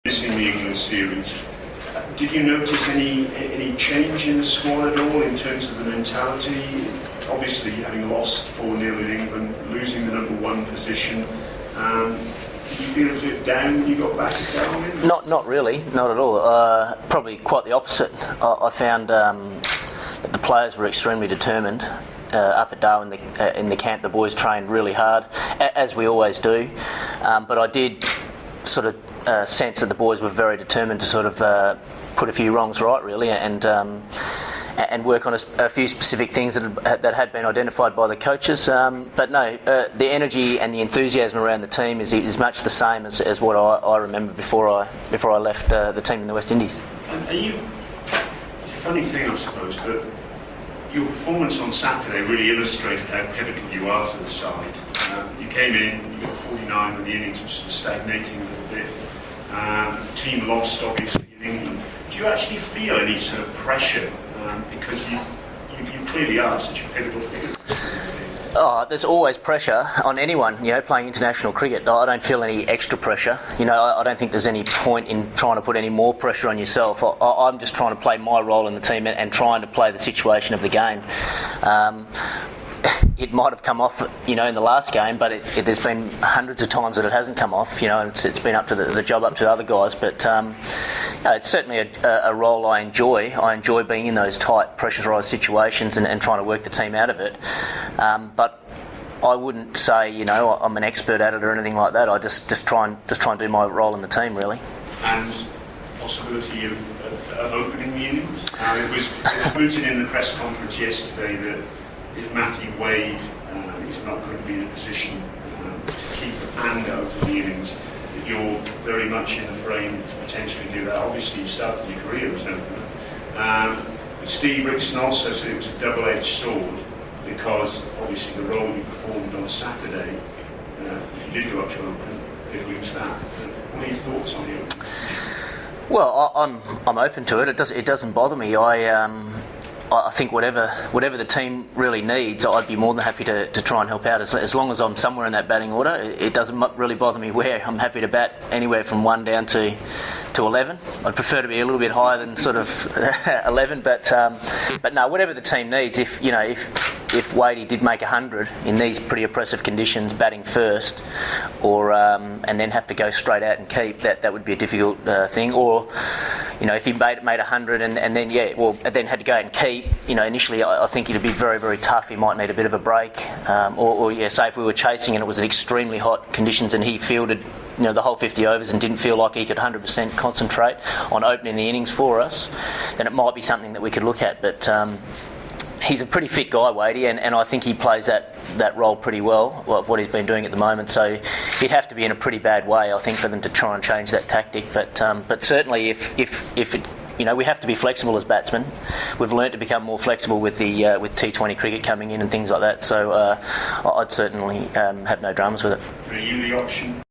Missing the England series, did you notice any change in the squad at all in terms of the mentality? Obviously, having lost 4-0 in England, losing the number one position, did you feel a bit down when you got back at Darwin? Not really, not at all. Probably quite the opposite. I found that the players were extremely determined. Up at Darwin in the camp, the boys trained really hard, as we always do. But I did sort of sense that the boys were very determined to sort of put a few wrongs right, really, and work on a few specific things that had been identified by the coaches. But no, the energy and the enthusiasm around the team is much the same as what I remember before I left the team in the West Indies. And it's a funny thing, I suppose, but your performance on Saturday really illustrated how pivotal you are to the side. You came in, you got 49 when the innings was stagnating a little bit. The team lost, obviously, in England. Do you actually feel any sort of pressure? Because you clearly are such a pivotal figure. Oh, there's always pressure on anyone, playing international cricket. I don't feel any extra pressure. I don't think there's any point in trying to put any more pressure on yourself. I'm just trying to play my role in the team and trying to play the situation of the game. It might have come off, in the last game, but there's been hundreds of times that it hasn't come off. And it's been up to the job up to the other guys. But it's certainly a role I enjoy. I enjoy being in those tight, pressurised situations and trying to work the team out of it. But I wouldn't say, I'm an expert at it or anything like that. I just try and do my role in the team, really. And possibility of opening the innings. It was mooted in the press conference yesterday that if Matthew Wade is not going to be in a position to keep the hand out of the innings, that you're very much in the frame to potentially do that. Obviously, you started your career as opener. But Steve Rickson also said it was a double-edged sword because obviously the role you performed on Saturday, if you did go up to open, it lose that. What are your thoughts on the opening? Well, I'm open to it. It doesn't bother me. I think whatever the team really needs, I'd be more than happy to try and help out. As long as I'm somewhere in that batting order, it doesn't really bother me where. I'm happy to bat anywhere from 1 down to 11. I'd prefer to be a little bit higher than sort of 11, but no, whatever the team needs. If Wadey did make 100 in these pretty oppressive conditions, batting first, or and then have to go straight out and keep, that would be a difficult thing. Or if he made 100 and then had to go out and keep, initially I think it'd be very, very tough. He might need a bit of a break. Say if we were chasing and it was in extremely hot conditions and he fielded the whole 50 overs and didn't feel like he could 100% concentrate on opening the innings for us, then it might be something that we could look at. But he's a pretty fit guy, Wadey, and I think he plays that role pretty well, of what he's been doing at the moment. So he'd have to be in a pretty bad way, I think, for them to try and change that tactic. But certainly, if it, we have to be flexible as batsmen. We've learnt to become more flexible with T20 cricket coming in and things like that. So I'd certainly have no dramas with it. Are you the option?